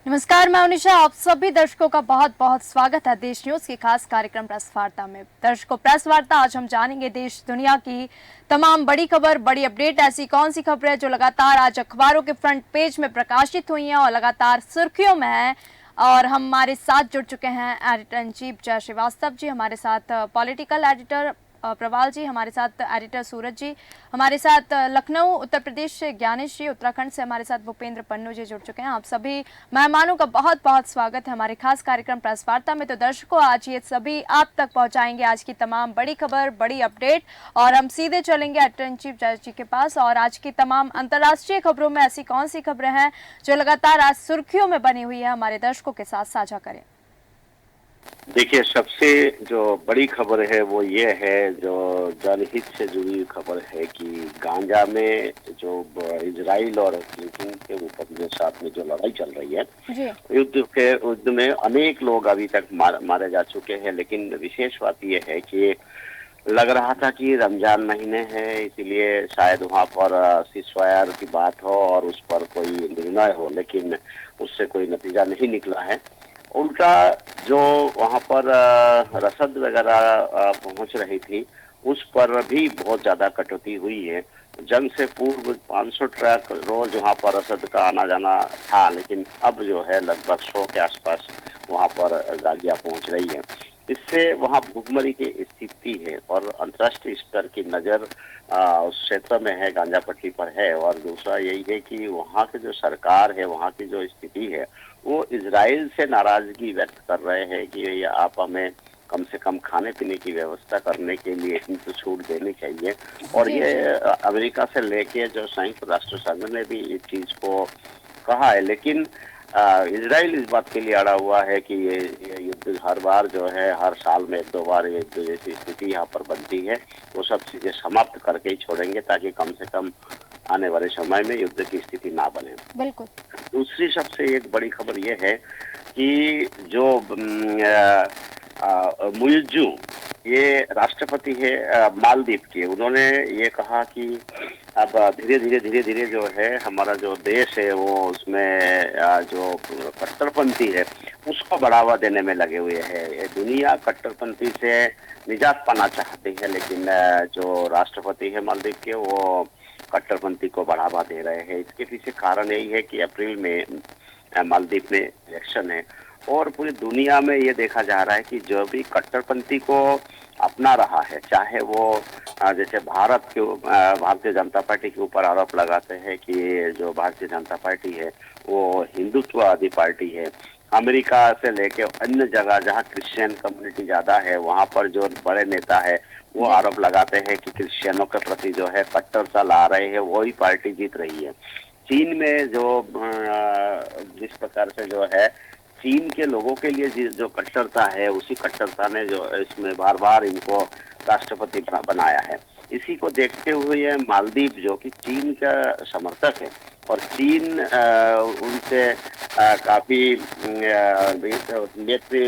नमस्कार, मैं अनिशा। आप सभी दर्शकों का बहुत बहुत स्वागत है देश न्यूज के खास कार्यक्रम प्रेस वार्ता में। दर्शकों, प्रेस वार्ता आज हम जानेंगे देश दुनिया की तमाम बड़ी खबर, बड़ी अपडेट। ऐसी कौन सी खबरें जो लगातार आज अखबारों के फ्रंट पेज में प्रकाशित हुई हैं और लगातार सुर्खियों में है। और हमारे साथ जुड़ चुके हैं एडिटर इन चीफ जय श्रीवास्तव जी, हमारे साथ पॉलिटिकल एडिटर प्रवाल जी, हमारे साथ एडिटर सूरज जी, हमारे साथ लखनऊ उत्तर प्रदेश से ज्ञानेश जी, उत्तराखंड से हमारे साथ भूपेंद्र पन्नू जी जुड़ चुके हैं। आप सभी मेहमानों का बहुत बहुत स्वागत है हमारे खास कार्यक्रम प्रेस वार्ता में। तो दर्शकों, आज ये सभी आप तक पहुंचाएंगे आज की तमाम बड़ी खबर, बड़ी अपडेट। और हम सीधे चलेंगे एडिटर इन चीफ जय जी के पास और आज की तमाम अंतर्राष्ट्रीय खबरों में ऐसी कौन सी खबरें हैं जो लगातार आज सुर्खियों में बनी हुई है, हमारे दर्शकों के साथ साझा करें। देखिए, सबसे जो बड़ी खबर है वो ये है, जो जनहित से जुड़ी खबर है कि गांजा में जो इजराइल और फिलिस्तीन के ऊपर जो साथ में जो लड़ाई चल रही है, युद्ध में अनेक लोग अभी तक मारे जा चुके हैं। लेकिन विशेष बात ये है कि लग रहा था कि रमजान महीने है, इसीलिए शायद वहाँ पर सीज़फायर की बात हो और उस पर कोई निर्णय हो, लेकिन उससे कोई नतीजा नहीं निकला है। उल्टा जो वहाँ पर रसद वगैरह पहुँच रही थी, उस पर भी बहुत ज़्यादा कटौती हुई है। जंग से पूर्व 500 ट्रक रोज वहाँ पर रसद का आना जाना था, लेकिन अब जो है लगभग 100 के आसपास वहाँ पर गाड़ियाँ पहुँच रही हैं। इससे वहाँ भूखमरी की स्थिति है और अंतर्राष्ट्रीय स्तर की नज़र उस क्षेत्र में है, गांजा पट्टी पर है। और दूसरा यही है कि वहाँ की जो सरकार है, वहाँ की जो स्थिति है, वो इजराइल से नाराजगी व्यक्त कर रहे हैं कि आप हमें कम से कम खाने पीने की व्यवस्था करने के लिए इतनी तो छूट देनी चाहिए। और ये अमेरिका से लेके जो संयुक्त राष्ट्र संघ ने भी इस चीज को कहा है, लेकिन इजराइल इस बात के लिए अड़ा हुआ है कि ये युद्ध हर बार जो है, हर साल में 2 बार युद्ध जैसी स्थिति यहाँ पर बनती है, वो सब चीजें समाप्त करके ही छोड़ेंगे ताकि कम से कम आने वाले समय में युद्ध की स्थिति ना बने। बिल्कुल। दूसरी सबसे एक बड़ी खबर ये है कि जो मुइज्जू, ये राष्ट्रपति है मालदीव के, उन्होंने ये कहा कि अब धीरे धीरे जो है हमारा जो देश है वो उसमें जो कट्टरपंथी है उसको बढ़ावा देने में लगे हुए हैं। दुनिया कट्टरपंथी से निजात पाना चाहती है, लेकिन जो राष्ट्रपति है मालदीव के, वो कट्टरपंथी को बढ़ावा दे रहे हैं। इसके पीछे कारण यही है कि अप्रैल में मालदीव में इलेक्शन है और पूरी दुनिया में ये देखा जा रहा है कि जो भी कट्टरपंथी को अपना रहा है, चाहे वो जैसे भारतीय जनता पार्टी के ऊपर आरोप लगाते हैं कि जो भारतीय जनता पार्टी है वो हिंदुत्ववादी पार्टी है। अमेरिका से लेके अन्य जगह जहाँ क्रिश्चियन कम्युनिटी ज्यादा है, वहाँ पर जो बड़े नेता है वो आरोप लगाते हैं कि क्रिश्चियनों के प्रति जो है कट्टरता ला रहे हैं, वही पार्टी जीत रही है। चीन में जो जिस प्रकार से जो है चीन के लोगों के लिए जो कट्टरता है, उसी कट्टरता ने जो इसमें बार बार इनको राष्ट्रपति बनाया है। इसी को देखते हुए मालदीव, जो कि चीन का समर्थक है और चीन उनसे काफी मित्र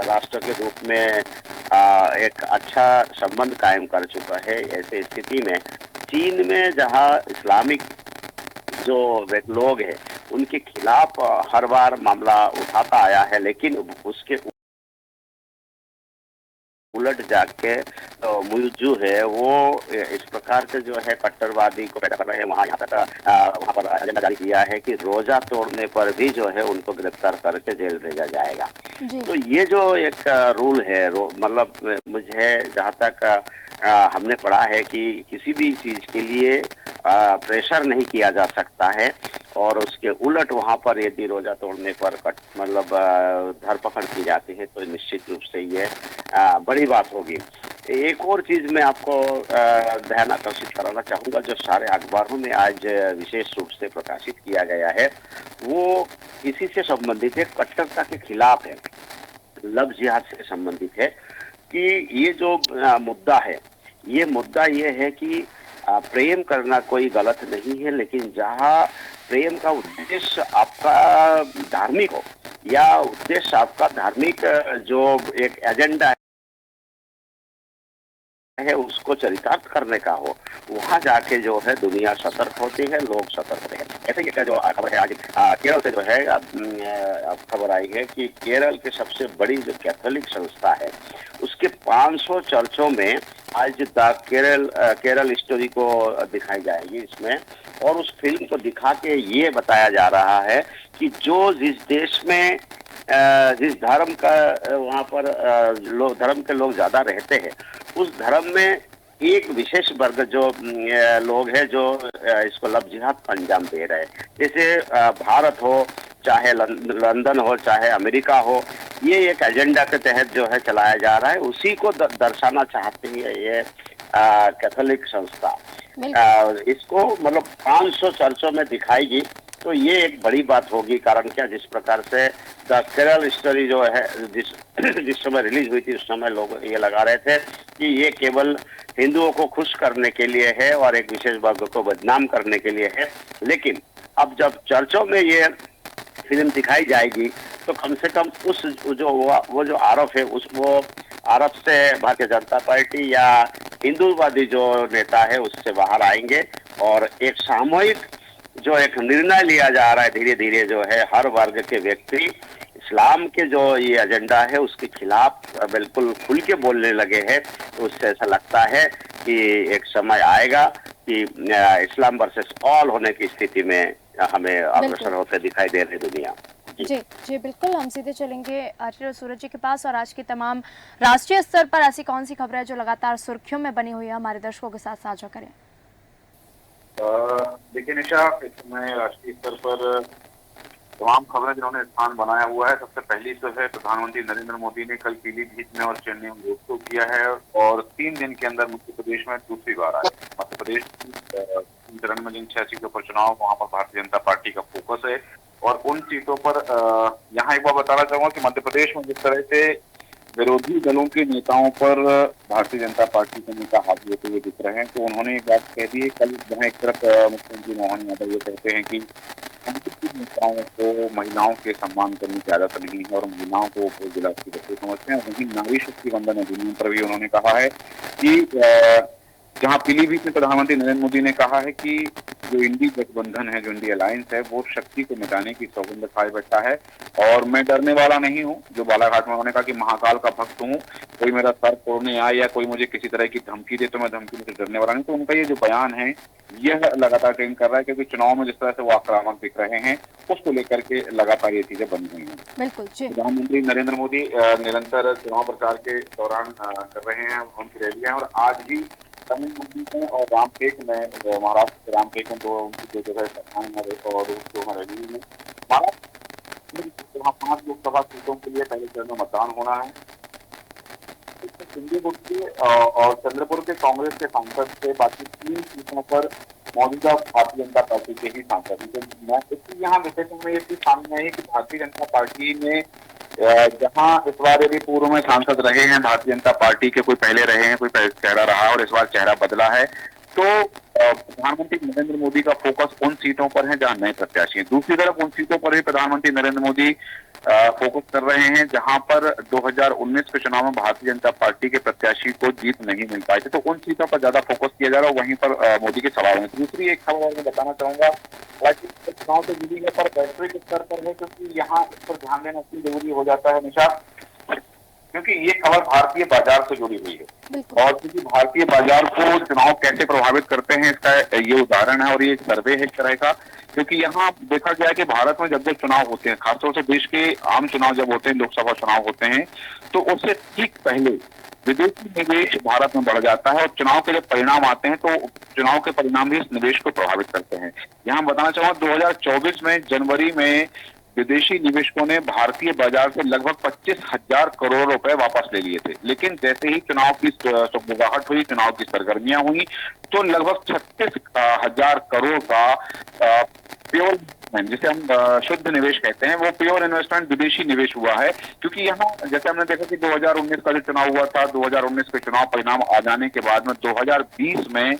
राष्ट्र के रूप में एक अच्छा संबंध कायम कर चुका है। ऐसे स्थिति में चीन में जहां इस्लामिक जो लोग हैं उनके खिलाफ हर बार मामला उठाता आया है, लेकिन उसके उलट जाके तो मुइज्जू है वो इस प्रकार से जो है कट्टरवादी को पैदा कर रहे हैं। वहाँ पर एजेंडा जारी किया है कि रोजा तोड़ने पर भी जो है उनको गिरफ्तार करके जेल भेजा जाएगा। तो ये जो एक रूल है, मतलब मुझे जहाँ तक हमने पढ़ा है कि किसी भी चीज के लिए प्रेशर नहीं किया जा सकता है और उसके उलट वहाँ पर यदि रोजा तोड़ने पर मतलब धरपकड़ की जाती है तो निश्चित रूप से ये बड़ी बात होगी। एक और चीज मैं आपको ध्यान आकर्षित कराना चाहूंगा, जो सारे अखबारों में आज विशेष रूप से प्रकाशित किया गया है, वो इसी से संबंधित है, कट्टरता के खिलाफ है, लव जिहाद से संबंधित है। कि ये जो मुद्दा है, ये मुद्दा ये है कि प्रेम करना कोई गलत नहीं है, लेकिन जहाँ प्रेम का उद्देश्य आपका धार्मिक हो या उद्देश्य आपका धार्मिक जो एक एजेंडा है उसको चरितार्थ करने का हो, वहां जाके जो है दुनिया सतर्क होती है, लोग सतर्क होते हैं। ऐसे ही जो खबर है आज केरल से जो है अब खबर आई है कि केरल की सबसे बड़ी जो कैथोलिक संस्था है उसके 500 चर्चों में आज द केरल स्टोरी को दिखाई जाएगी इसमें। और उस फिल्म को दिखा के ये बताया जा रहा है कि जिस देश में जिस धर्म का वहाँ पर धर्म के लोग ज्यादा रहते हैं, उस धर्म में एक विशेष वर्ग जो लोग हैं जो इसको लव जिहाद को अंजाम दे रहे हैं। जैसे भारत हो, चाहे लंदन हो, चाहे अमेरिका हो, ये एक एजेंडा के तहत जो है चलाया जा रहा है, उसी को दर्शाना चाहती है ये कैथोलिक संस्था। इसको मतलब 500 चर्चों में दिखाएगी तो ये एक बड़ी बात होगी। कारण क्या, जिस प्रकार से द केरल स्टोरी जो है जिस समय रिलीज हुई थी उस समय लोग ये लगा रहे थे कि ये केवल हिंदुओं को खुश करने के लिए है और एक विशेष वर्ग को बदनाम करने के लिए है। लेकिन अब जब चर्चों में ये फिल्म दिखाई जाएगी तो कम से कम उस वो जो आरोप है वो आरोप से भारतीय जनता पार्टी या हिंदूवादी जो नेता है उससे बाहर आएंगे और एक सामूहिक जो एक निर्णय लिया जा रहा है धीरे धीरे जो है हर वर्ग के व्यक्ति इस्लाम के जो ये एजेंडा है उसके खिलाफ बिल्कुल खुल के बोलने लगे हैं। तो उससे ऐसा लगता है कि एक समय आएगा कि इस्लाम वर्सेस ऑल होने की स्थिति में हमें अग्रसर होते दिखाई दे रही दुनिया। जी जी बिल्कुल, हम सीधे चलेंगे आचार्य सूरज जी के पास और आज की तमाम राष्ट्रीय स्तर पर ऐसी कौन सी खबरें जो लगातार सुर्खियों में बनी हुई है हमारे दर्शकों के साथ साझा करें। देखिए निशा, इस समय राष्ट्रीय स्तर पर तमाम खबरें जिन्होंने स्थान बनाया हुआ है। सबसे पहली तो है प्रधानमंत्री नरेंद्र मोदी ने कल पीलीभीत में और चेन्नई में रोड शो किया है और 3 दिन के अंदर मध्य प्रदेश में दूसरी बार आए। मध्य प्रदेश की चरण में जिन 6 सीटों पर चुनाव, वहां पर भारतीय जनता पार्टी का फोकस है और उन सीटों पर यहाँ एक बार बताना चाहूंगा कि मध्य प्रदेश में जिस तरह से विरोधी दलों के नेताओं पर भारतीय जनता पार्टी के नेता हावी होते हुए दिख रहे हैं, तो उन्होंने एक बात कह दी है कल, जहाँ एक तरफ मुख्यमंत्री मोहन यादव ये कहते हैं कि नेताओं को महिलाओं के सम्मान करने की आदत नहीं है और महिलाओं को जिला की बच्चे समझते हैं। वहीं नारी शक्ति वंदन अधिनियम पर भी उन्होंने कहा है कि जहां पीलीभीत में प्रधानमंत्री नरेंद्र मोदी ने कहा है कि जो इंडी गठबंधन है, जो इंडी अलायंस है, वो शक्ति को मिटाने की सौगंध खाए बैठा है और मैं डरने वाला नहीं हूं। जो बालाघाट में उन्होंने कहा कि महाकाल का भक्त हूं, कोई मेरा सर तोड़ने आए या कोई मुझे किसी तरह की धमकी दे तो मैं धमकी से डरने वाला नहीं। तो उनका ये जो बयान है यह लगातार ट्रेंड कर रहा है क्योंकि चुनाव में जिस तरह से वो आक्रामक दिख रहे हैं उसको लेकर के लगातार ये चीजें बनी हुई हैं। बिल्कुल, प्रधानमंत्री नरेंद्र मोदी निरंतर चुनाव प्रचार के दौरान कर रहे हैं उनकी रैलियां और आज भी तमिलनाडु में और रामटेक में, महाराष्ट्र के रामटेक में दो जगह सभाएं और रैली में महाराष्ट्र 5 लोकसभा सीटों के लिए पहले चरण में मतदान होना है। सिंधुदुर्ग के और चंद्रपुर के कांग्रेस के सांसद से बाकी 3 सीटों पर मौजूदा भारतीय जनता पार्टी के ही सांसद हैं। तो मैं इसलिए यहाँ विशेषण में ये चीज सामने आई कि भारतीय जनता पार्टी में जहां इस बार यदि पूर्व में सांसद रहे हैं भारतीय जनता पार्टी के, कोई पहले रहे हैं, कोई चेहरा रहा और इस बार चेहरा बदला है, तो प्रधानमंत्री नरेंद्र मोदी का फोकस उन सीटों पर है जहां नए प्रत्याशी हैं। दूसरी तरफ उन सीटों पर भी प्रधानमंत्री नरेंद्र मोदी फोकस कर रहे हैं जहां पर 2019 के चुनाव में भारतीय जनता पार्टी के प्रत्याशी को जीत नहीं मिल पाई थी, तो उन सीटों पर ज्यादा फोकस किया जा रहा है, वहीं पर मोदी के सवाल हैं। दूसरी एक खबर मैं बताना चाहूंगा चुनाव से जुड़ी है पर वैश्विक स्तर पर है, क्योंकि यहाँ इस पर ध्यान देना इसलिए जरूरी हो जाता है निशा क्योंकि ये खबर भारतीय बाजार से जुड़ी हुई है और क्योंकि भारतीय बाजार को चुनाव कैसे प्रभावित करते हैं इसका ये उदाहरण है और ये एक सर्वे है इस तरह का। क्योंकि यहाँ देखा गया है कि भारत में जब जब चुनाव होते हैं, खासतौर से देश के आम चुनाव जब होते हैं, लोकसभा चुनाव होते हैं, तो उससे ठीक पहले विदेशी निवेश भारत में बढ़ जाता है और चुनाव के जब परिणाम आते हैं तो चुनाव के परिणाम भी इस निवेश को प्रभावित करते हैं। यहाँ बताना चाहूंगा 2024 में जनवरी में विदेशी निवेशकों ने भारतीय बाजार से लगभग 25,000 करोड़ रुपए वापस ले लिए थे, लेकिन जैसे ही चुनाव की सुगबुगाहट हुई, चुनाव की सरगर्मियां हुई, तो लगभग 36,000 करोड़ का प्योर, जिसे हम शुद्ध निवेश कहते हैं, वो प्योर इन्वेस्टमेंट विदेशी निवेश हुआ है। क्योंकि यहाँ जैसे हमने देखा कि 2019 का जो चुनाव हुआ था, 2019 के चुनाव परिणाम आ जाने के बाद में 2020 में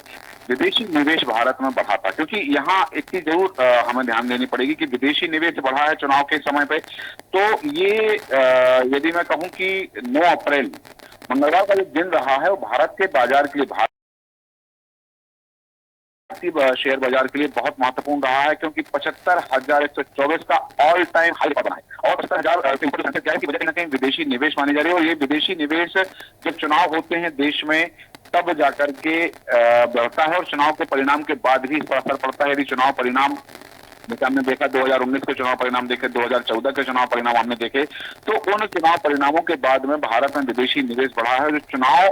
विदेशी निवेश भारत में बढ़ा था। क्योंकि यहाँ एक चीज जरूर हमें ध्यान देनी पड़ेगी कि विदेशी निवेश बढ़ा है चुनाव के समय पे, तो ये यदि मैं कहूँ कि 9 अप्रैल मंगलवार का जो दिन रहा है वो भारत के बाजार के लिए, भारतीय शेयर बाजार के लिए बहुत महत्वपूर्ण रहा है, क्योंकि 75,124 का ऑल टाइम हाई बना है। और 75,000 से ऊपर संख्या क्या है कि वजह कहीं ना कहीं विदेशी निवेश मानी जा रही है, और ये विदेशी निवेश जब चुनाव होते हैं देश में तब जाकर के बढ़ता है, और चुनाव के परिणाम के बाद भी इस पर असर पड़ता है। यदि चुनाव परिणाम जैसे हमने देखा 2019 के चुनाव परिणाम देखे, 2014 के चुनाव परिणाम हमने देखे, तो उन चुनाव परिणामों के बाद में भारत में विदेशी निवेश बढ़ा है। जो चुनाव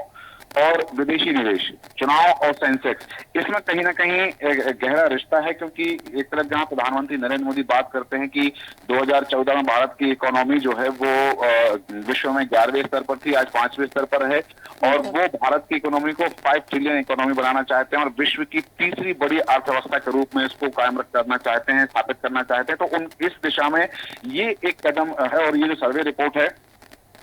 और विदेशी निवेश, चुनाव और सेंसेक्स, इसमें कहीं ना कहीं एक गहरा रिश्ता है, क्योंकि एक तरफ जहां प्रधानमंत्री नरेंद्र मोदी बात करते हैं कि 2014 में भारत की इकोनॉमी जो है वो विश्व में 11वें स्तर पर थी, आज 5वें स्तर पर है, और वो भारत की इकोनॉमी को 5 ट्रिलियन इकोनॉमी बनाना चाहते हैं और विश्व की तीसरी बड़ी अर्थव्यवस्था के रूप में इसको कायम करना चाहते हैं, स्थापित करना चाहते हैं। तो इस दिशा में ये एक कदम है, और ये जो सर्वे रिपोर्ट है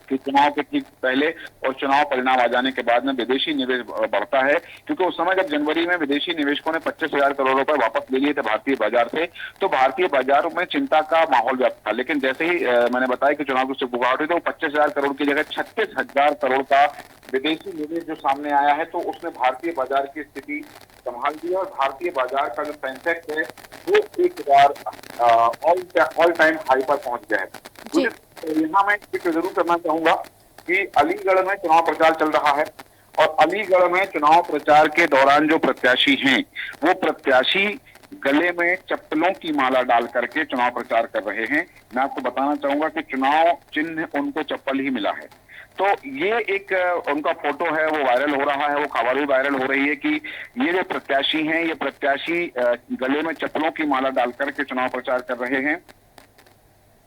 कि चुनाव के ठीक पहले और चुनाव परिणाम आ जाने के बाद में विदेशी निवेश बढ़ता है, क्योंकि उस समय जब जनवरी में विदेशी निवेशकों ने 25,000 करोड़ रुपए वापस ले लिए थे भारतीय बाजार से, तो भारतीय बाजार में चिंता का माहौल व्याप्त था। लेकिन जैसे ही मैंने बताया कि चुनाव की सुगबुगाहट हुई, तो 25,000 करोड़ की जगह 36,000 करोड़ का विदेशी निवेश जो सामने आया है, तो उसने भारतीय बाजार की स्थिति संभाल दी, और भारतीय बाजार का जो सेंसेक्स है वो एक बार ऑल टाइम हाई पर पहुंच गया है। यहाँ मैं जिक्र जरूर करना चाहूंगा कि अलीगढ़ में चुनाव प्रचार चल रहा है, और अलीगढ़ में चुनाव प्रचार के दौरान जो प्रत्याशी हैं वो प्रत्याशी गले में चप्पलों की माला डाल करके चुनाव प्रचार कर रहे हैं। मैं आपको बताना चाहूंगा कि चुनाव चिन्ह उनको चप्पल ही मिला है। तो ये एक उनका फोटो है, वो वायरल हो रहा है, वो खबर भी वायरल हो रही है कि ये जो प्रत्याशी हैं, ये प्रत्याशी गले में चप्पलों की माला डाल करके चुनाव प्रचार कर रहे हैं,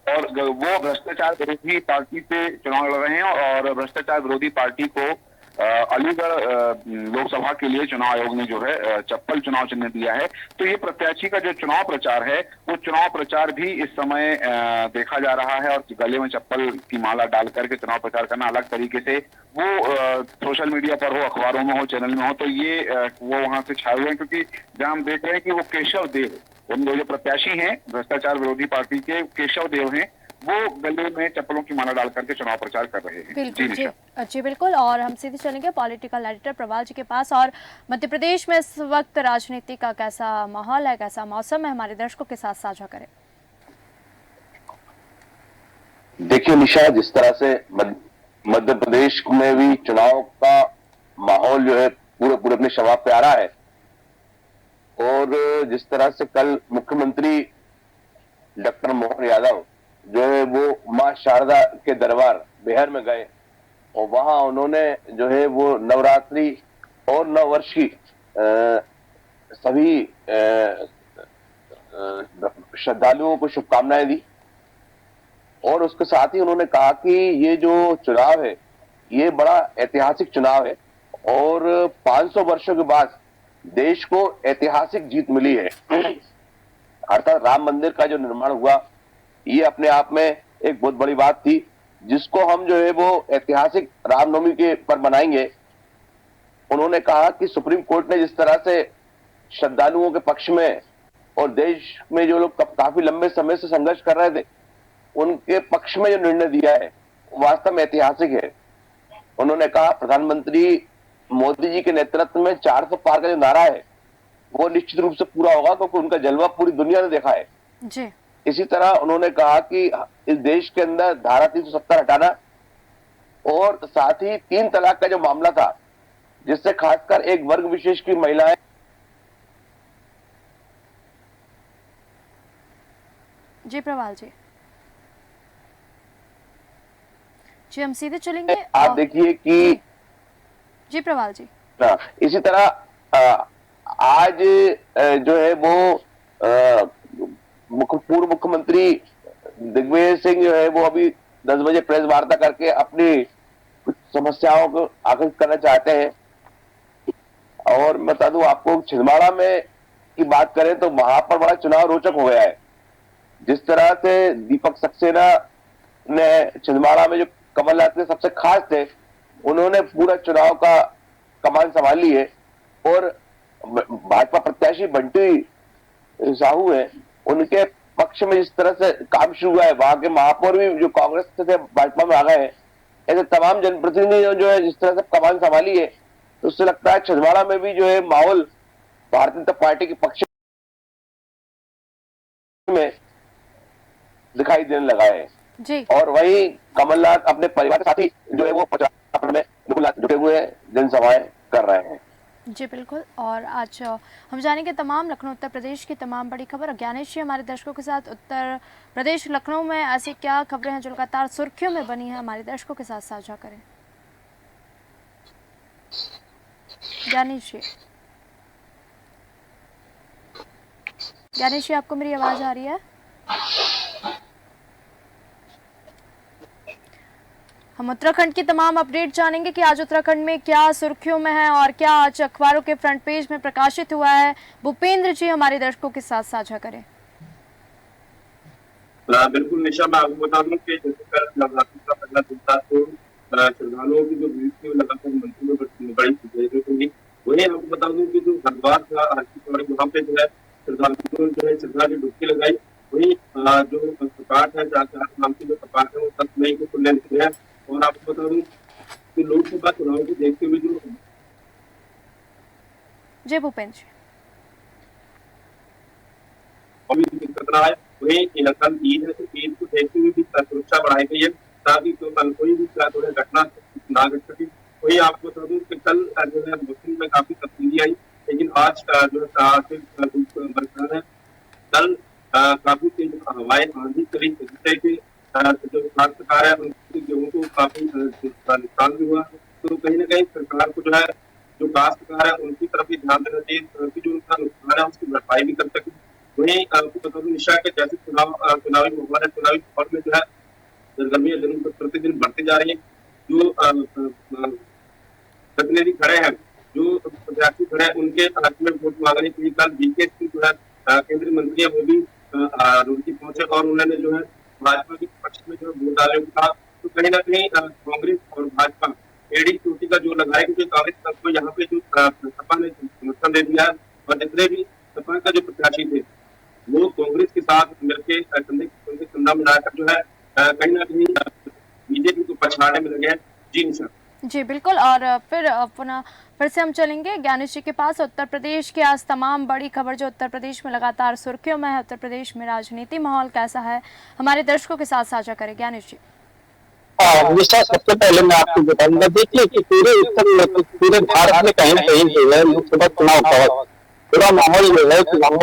और वो भ्रष्टाचार विरोधी पार्टी से चुनाव लड़ रहे हैं, और भ्रष्टाचार विरोधी पार्टी को अलीगढ़ लोकसभा के लिए चुनाव आयोग ने जो है चप्पल चुनाव चिन्ह दिया है। तो ये प्रत्याशी का जो चुनाव प्रचार है, वो चुनाव प्रचार भी इस समय देखा जा रहा है, और गले में चप्पल की माला डाल करके चुनाव प्रचार करना अलग तरीके से, वो सोशल मीडिया पर हो, अखबारों में हो, चैनल में हो, तो ये वो वहां से छाए हुए हैं। क्योंकि जहां हम देख रहे हैं कि वो केशव देव, उन जो प्रत्याशी हैं भ्रष्टाचार विरोधी पार्टी के, केशव देव हैं, वो गले में चप्पलों की माला डाल करके चुनाव प्रचार कर रहे हैं। बिल्कुल जी बिल्कुल। और हम सीधे चलेंगे पॉलिटिकल एडिटर प्रवाल जी के पास। और मध्य प्रदेश में इस वक्त राजनीति का कैसा माहौल है, कैसा मौसम है, हमारे दर्शकों के साथ साझा करें। देखिए निशा, जिस तरह से मध्य प्रदेश में भी चुनाव का माहौल जो है पूरे अपने शबाब पे आ रहा है, और जिस तरह से कल मुख्यमंत्री डॉक्टर मोहन यादव जो है वो मां शारदा के दरबार बिहार में गए, और वहां उन्होंने जो है वो नवरात्रि और नववर्ष की सभी श्रद्धालुओं को शुभकामनाएं दी। और उसके साथ ही उन्होंने कहा कि ये जो चुनाव है ये बड़ा ऐतिहासिक चुनाव है, और 500 वर्षों के बाद देश को ऐतिहासिक जीत मिली है। अर्थात राम मंदिर का जो निर्माण हुआ, ये अपने आप में एक बहुत बड़ी बात थी, जिसको हम जो है वो ऐतिहासिक रामनवमी के पर मनाएंगे। उन्होंने कहा कि सुप्रीम कोर्ट ने जिस तरह से श्रद्धालुओं के पक्ष में और देश में जो लोग काफी लंबे समय से संघर्ष कर रहे थे, उनके पक्ष में जो निर्णय दिया है वास्तव में ऐतिहासिक है। उन्होंने कहा प्रधानमंत्री मोदी जी के नेतृत्व में 400 पार का जो नारा है वो निश्चित रूप से पूरा होगा, क्योंकि उनका जलवा पूरी दुनिया ने देखा है जी। इसी तरह उन्होंने कहा कि इस देश के अंदर धारा 370 हटाना, और साथ ही 3 तलाक का जो मामला था, जिससे खासकर एक वर्ग विशेष की महिलाएं। जी प्रवाल जी हम सीधे चलेंगे। आप देखिए कि जी प्रवाल जी, इसी तरह आज जो है वो पूर्व मुख्यमंत्री दिग्विजय सिंह जो है वो अभी 10 बजे प्रेस वार्ता करके अपनी कुछ समस्याओं को आकर्षित करना चाहते हैं। और मैं बता दूं आपको, छिंदवाड़ा में की बात करें तो वहां पर बड़ा चुनाव रोचक हो गया है। जिस तरह से दीपक सक्सेना ने छिंदवाड़ा में जो कमलनाथ के सबसे खास थे, उन्होंने पूरा चुनाव का कमान संभाल ली है, और भाजपा प्रत्याशी बंटी साहू है, उनके पक्ष में जिस तरह से काम शुरू हुआ है, वहां के महापौर भी जो कांग्रेस से थे भाजपा में आ गए हैं, ऐसे तमाम जनप्रतिनिधियों जो है जिस तरह से कमान संभाली है, तो उससे लगता है छिंदवाड़ा में भी जो है माहौल भारतीय जनता पार्टी के पक्ष में दिखाई देने लगा है जी और वही कमलनाथ अपने परिवार के साथ ही जो है वो प्रचार में बिल्कुल जुटे हुए जनसभाएं कर रहे हैं। जी बिल्कुल। और आज हम जानेंगे तमाम लखनऊ उत्तर प्रदेश की तमाम बड़ी खबर। ज्ञानेश जी हमारे दर्शकों के साथ उत्तर प्रदेश लखनऊ में ऐसी क्या खबरें हैं जो लगातार सुर्खियों में बनी है, हमारे दर्शकों के साथ साझा करें। ज्ञानेश जी आपको मेरी आवाज आ रही है? हम उत्तराखंड की तमाम अपडेट जानेंगे कि आज उत्तराखंड में क्या सुर्खियों में है और क्या आज अखबारों के फ्रंट पेज में प्रकाशित हुआ है। भूपेंद्र जी हमारे दर्शकों के साथ साझा करें। बिल्कुल निशा, मैं आपको बता दूं कि जैसे कल नवरात्रि का पहला दिन था तो श्रद्धालुओं की जो भीड़ थी वो लगातार मंदिरों में बड़ी देखने को मिली। वहीं आपको बता दूं कि जो हरिद्वार था आरती पौड़ी, वहाँ पे जो है श्रद्धालुओं जो है श्रद्धा की डुबकी लगाई। वही जो कपाट है नाम की जो कपाट है वो 10 मई को खुलने निकले हैं। और आपको बता दूं कि लोकसभा चुनाव को देखते हुए जो जी भूपेंद्र जी अभी दिक्कत रहा है, वही कल ईद है तो ईद को देखते हुए भी सुरक्षा बढ़ाई गई है ताकि कोई भी घटना ना घट सके। वही आपको बता दूं कि कल जो है मौसम में काफी तब्दीली आई, लेकिन आज जो है बरकरार है। कल काफी तेज हवाएं आंधी चली जिससे कि जो काश्तकार है उनकी गेहूं को काफी नुकसान भी हुआ। तो कहीं ना कहीं सरकार को जो है जो काश्तकार है उनकी तरफ भी ध्यान देना चाहिए कि जो उनका नुकसान है उसकी भरपाई भी कर सके। वहीं आपको बता दूं निशा के जैसे चुनावी माहौल है, चुनावी माहौल में जो है सरगर्मियां दिन प्रतिदिन बढ़ती जा रही है। जो प्रतिनिधि खड़े हैं, जो प्रत्याशी खड़े हैं, उनके हक में वोट मांगने के लिए कल बीके सिंह जो है केंद्रीय मंत्री है वो भी रुड़की पहुंचे और उन्होंने जो है भाजपा के पक्ष में जो वोट डाले था। तो कहीं ना कहीं कांग्रेस और भाजपा एडी चोटी का जो लगाया, क्योंकि कांग्रेस को यहाँ पे जो सपा ने समर्थन दे दिया और जितने भी सपा का जो प्रत्याशी थे वो कांग्रेस के साथ मिलकर कंधा मिलाकर जो है कहीं ना कहीं बीजेपी को पछाड़ने में लगे हैं। जी निशा। जी बिल्कुल। और फिर से हम चलेंगे ज्ञानेश जी के पास। उत्तर प्रदेश की आज तमाम बड़ी खबर जो उत्तर प्रदेश में लगातार सुर्खियों में है, उत्तर प्रदेश में राजनीति माहौल कैसा है, हमारे दर्शकों के साथ साझा करें। ज्ञानेश जी। निशा, सबसे पहले मैं आपको बताऊंगा, देखिए कि पूरे भारत में कहीं कहीं जो है लोकसभा चुनाव का पूरा माहौल जो है चुनाव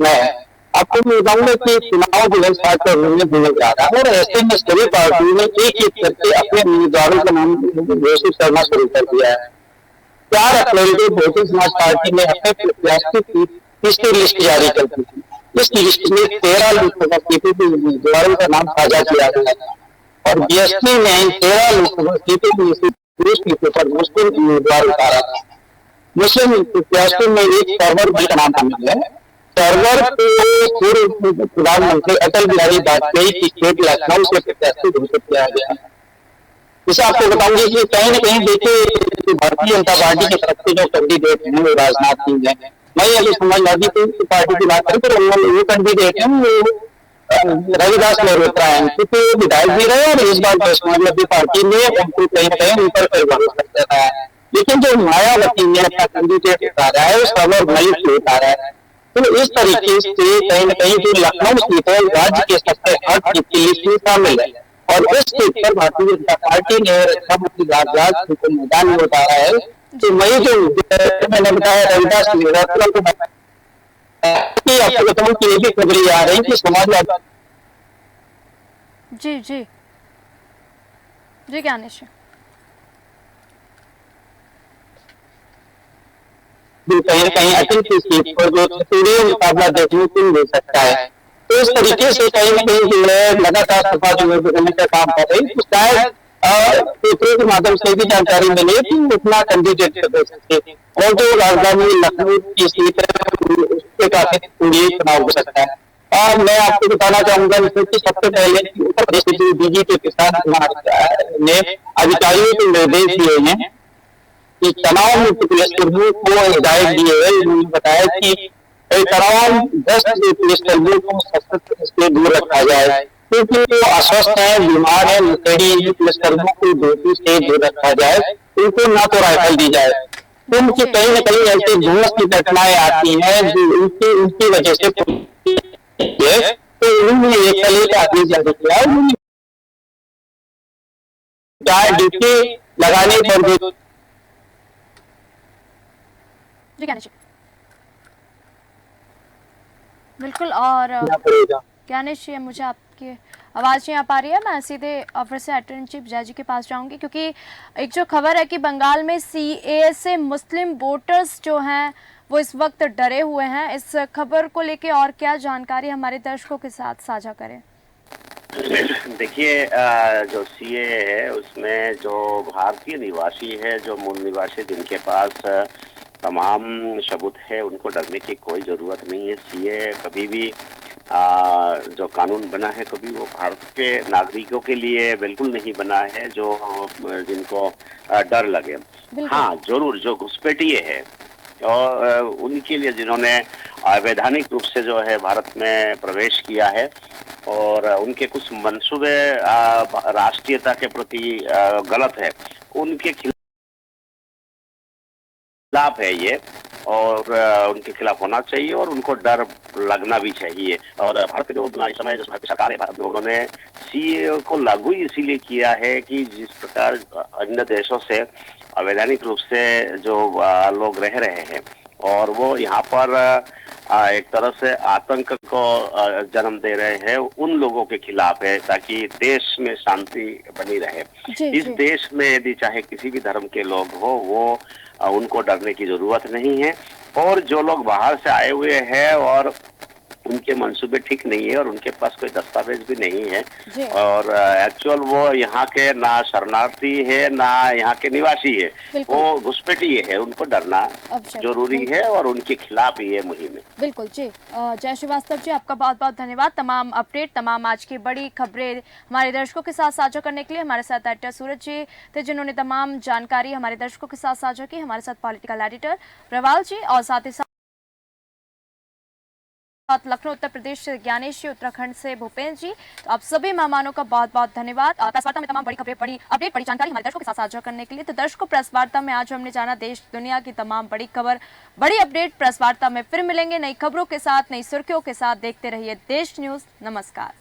में आपको मैं बताऊंगा कि चुनाव जो है 7 फरवरी में होने जा रहा है और ऐसे में सभी पार्टियों ने एक एक करके अपने उम्मीदवारों का नाम घोषित करना शुरू कर दिया है। 4 अप्रैल को बहुजन समाज पार्टी ने अपने प्रत्याशी की तीसरी लिस्ट जारी कर दी थी। इस लिस्ट में 13 लोकसभा सीटों के उम्मीदवारों का नाम साझा किया गया था और बीएसपी ने 13 लोकसभा सीटों में से 2 सीटों पर मुस्लिम उम्मीदवार उतारा था। मुस्लिम प्रत्याशियों में एक फॉरवर्ड बिल का नाम शामिल है। फॉरवर्ड को पूर्व प्रधानमंत्री अटल बिहारी वाजपेयी की स्टेट लखनऊ से प्रत्याशी घोषित किया गया। इसे आपको बताऊंगी कि कहीं न कहीं देखिए भारतीय जनता पार्टी की तरफ से जो कैंडिडेट हैं वो राजनाथ सिंह है। मैं अभी समाजवादी पार्टी की बात करूँ तो उन्होंने वो कैंडिडेट है वो रविदास मल्होत्रा है, क्योंकि वो विधायक भी रहे और इस बार समाजवादी पार्टी ने उनको कहीं न कहीं उन पर भरोसा करता है। लेकिन जो मायावती ने अपना कैंडिडेट उतारा है उस फॉरवर्ड बिल से उतारा है। तो इस तरीके से कहीं न कहीं जो लखनऊ सीट है राज्य के सबसे हॉट सीट की लिस्ट में शामिल है और इस सीट पर भारतीय जनता पार्टी ने रक्षा मंत्री राजनाथ सिंह को मैदान में उतारा है। तो मैं जो मैंने बताया रविदास मल्होत्रा को आपको बताऊं कि ये भी खबरें आ रही कि समाजवादी जी ज्ञानेश कहीं न कहीं अटल की सीट पर जो त्रिकोणीय मुकाबला देखने को मिल सकता है। तो इस तरीके से कहीं न कहीं जो है लगातार सपा जो है बदलने का काम कर रही है। तो शायद सूत्रों के माध्यम से भी जानकारी मिले कि उतना कैंडिडेट कर सकते और जो राजधानी लखनऊ की सीट है उसके काफी त्रिकोणीय चुनाव हो सकता है। और मैं आपको बताना चाहूंगा कि सबसे पहले उत्तर प्रदेश के डीजीपी प्रसाद कुमार ने अधिकारियों को निर्देश दिए हैं कि तमाम पुलिसकर्मियों को हिदायत दी है। उन्होंने बताया कि तमाम 10 पुलिसकर्मियों को सशस्त्र से दूर रखा जाए क्योंकि वो अस्वस्थ है, बीमार है, मुखड़ी पुलिसकर्मियों को ड्यूटी से दूर रखा जाए, उनको ना तो राइफल दी जाए। तो उनकी कहीं न कहीं ऐसे धुआं की घटनाएं आती हैं जो उनकी उनकी वजह से तो उन्होंने एक कल एक आदमी जारी किया, उन्होंने ड्यूटी लगाने पर भी जी ज्ञानेश जी। बिल्कुल। और ज्ञानेश जी, मुझे आपकी आवाज़ नहीं आ पा रही है, मैं सीधे फिर से एडिटर इन चीफ जय जी के पास जाऊंगी, क्योंकि एक जो खबर है कि बंगाल में सीएए से मुस्लिम वोटर्स जो हैं वो इस वक्त डरे हुए हैं। इस खबर को लेके और क्या जानकारी हमारे दर्शकों के साथ साझा करें? देखिए, जो सीएए है उसमें जो भारतीय निवासी है, जो मूल निवासी जिनके पास तमाम सबूत है, उनको डरने की कोई ज़रूरत नहीं है। सीएए कभी भी जो कानून बना है कभी वो भारत के नागरिकों के लिए बिल्कुल नहीं बना है जो जिनको डर लगे। हाँ, जरूर जो घुसपैठिए है और उनके लिए जिन्होंने वैधानिक रूप से जो है भारत में प्रवेश किया है और उनके कुछ मंसूबे राष्ट्रीयता के प्रति गलत है, उनके खिलाफ है ये, और उनके खिलाफ होना चाहिए और उनको डर लगना भी चाहिए। और भारत के जो इस समय जो सरकार है भारत में, उन्होंने सीए को लागू इसीलिए किया है कि जिस प्रकार अन्य देशों से अवैधानिक रूप से जो लोग रह रहे हैं और वो यहाँ पर एक तरह से आतंक को जन्म दे रहे हैं, उन लोगों के खिलाफ है, ताकि देश में शांति बनी रहे। इस देश में यदि चाहे किसी भी धर्म के लोग हो, वो उनको डरने की जरूरत नहीं है। और जो लोग बाहर से आए हुए हैं और उनके मंसूबे ठीक नहीं है और उनके पास कोई दस्तावेज भी नहीं है और एक्चुअल वो यहाँ के ना शरणार्थी है ना यहाँ के निवासी है, वो घुसपैठिए है, उनको डरना जरूरी है और उनके खिलाफ ये मुहिम है। बिल्कुल जी। जय श्रीवास्तव जी, आपका बहुत बहुत धन्यवाद। तमाम अपडेट, तमाम आज की बड़ी खबरें हमारे दर्शकों के साथ साझा करने के लिए। हमारे साथ एडिटर सूरज जी थे जिन्होंने तमाम जानकारी हमारे दर्शकों के साथ साझा की। हमारे साथ पॉलिटिकल एडिटर प्रवाल जी और साथ ही लखनऊ उत्तर प्रदेश से ज्ञानेश जी, उत्तराखंड से भूपेंद्र जी। तो आप सभी मेहमानों का बहुत बहुत धन्यवाद। प्रेस वार्ता में तमाम बड़ी खबरें, बड़ी अपडेट, बड़ी जानकारी हमारे दर्शकों के साथ साझा करने के लिए। तो दर्शकों, प्रेस वार्ता में आज हमने जाना देश दुनिया की तमाम बड़ी खबर, बड़ी अपडेट। प्रेस वार्ता में फिर मिलेंगे नई खबरों के साथ, नई सुर्खियों के साथ। देखते रहिए देश न्यूज। नमस्कार।